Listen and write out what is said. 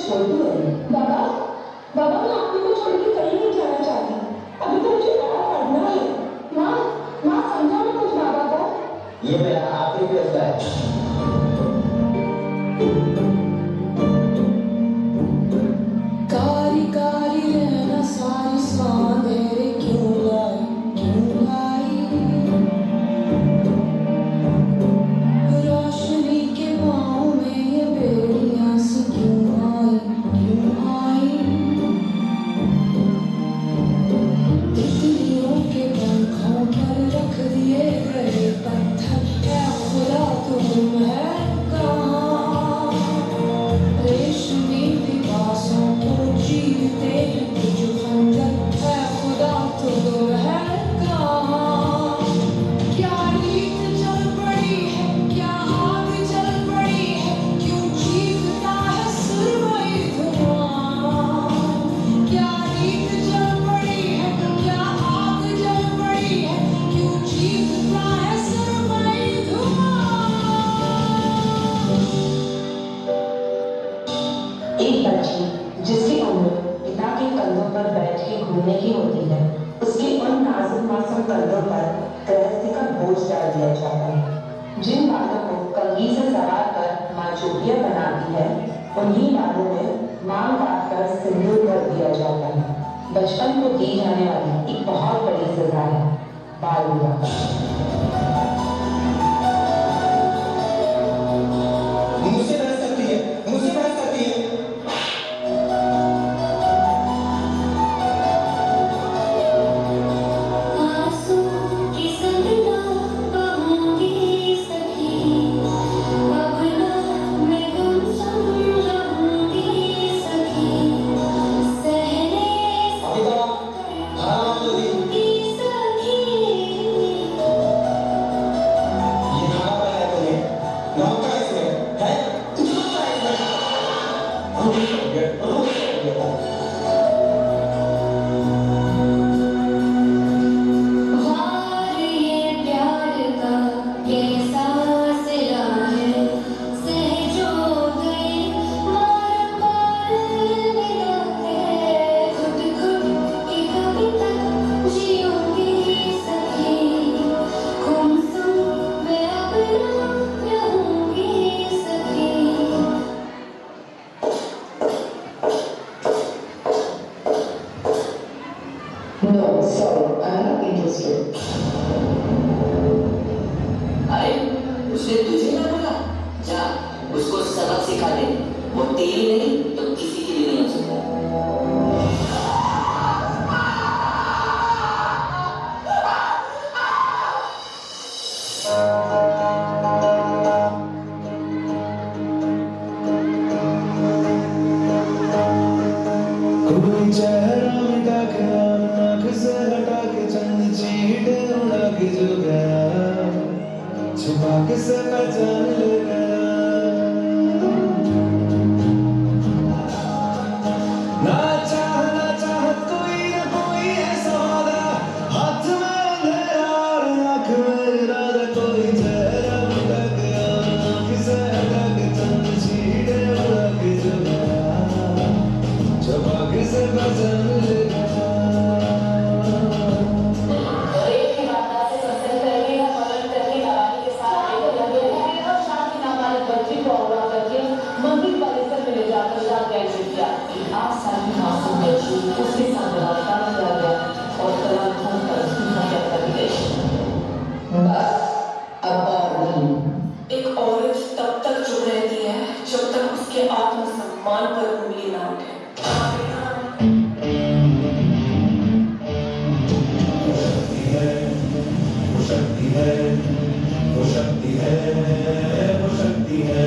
छोटी है। बाबा, बाबा मैं आपको को छोड़ के कहीं नहीं जाना चाहती। अभी तो मुझे और पढ़ना है। माँ, माँ समझाओ कुछ बाबा को। ये मेरा आखिरी फैसला है। कारी कारी रहना सारी सांधेरे क्यों लाई रोशनी के पाँव में ये बेड़ियां सी क्यों आई तितलियों के पंखों पर रख दिए गए पत्थर है खुदा तुम है कहाँ रेशमी लिबासों को जीते हैं कुछ खंजर है खुदा तुम है कहाँ क्या रीत चल पड़ी है क्या आग चल पड़ी है क्यों चीखता है सुरमई धुआं क्या रीत चल पड़ी है क्या आग जल पड़ी है क्यों चीखता है सुरमई धुआं। एक बच्ची जिसकी उम्र पिता के कंधों पर बैठ के घूमने की होती है, उसके उन नाजुक मासूम कंधों पर गृहस्थी का बोझ डाल दिया जाता है। जिन बालों को कंघी से सवार कर माँ चोटियां बनाती है, उन्हीं बालों में मांग काट कर सिंदूर भर दिया जाता है। बचपन को दी जाने वाली एक बहुत बड़ी सजा है बाल विवाह। मुझसे बहस करती है, मुझसे बहस करती है। आंसू की संगना बहूंगी सखी अब ना मैं गुमसुम रहूंगी सखी सहने अभी तो आराम तो दी। की सखी ये खाना बनाया तूने, नौका इसमें है, नौका इसमें। रुक गया। वार ये प्यार का कैसा सिला है सहजो गई मार पार मिला है खुद की कविता जीऊंगी सखी गुमसुम मैं अपना रहूंगी सखी। No, sorry, I'm not interested. अरे उसने तुझे ना बोला जा उसको सबक सिखा दे वो तेरी नहीं तो किसी की भी नहीं हो सकता। कोई चेहरा मिटा के आँख से हटा के चंद चीटे उड़ा के जो गया छुपा के से पहचान ले गया ना चाहत कोई ना कोई ऐसा वादा हाथ में अंधेरा और आँख में इरादा कोई चेहरा मिटा के आँख से हटा के चंद चीटे उड़ा के जो गया छुपा के से पहचान ले गया। और एक ही बात से पसंद करके या पालन करके दवाई के साथ लगे रहे और शाम की नाबालिग बच्ची को अगवा करके मंदिर परिसर में ले जाकर शाम का आयोजन किया। 8 साल की मासूम बच्ची उसके साथ बलात्कार किया गया और तलाक होकर उसकी हत्या कर दी गई। बस अब और नहीं। एक औरत तब तक चुप रहती है जब तक उसके आत्मसम्मान पर उंगली ना उठे। वो शक्ति है, वो शक्ति है, वो शक्ति है।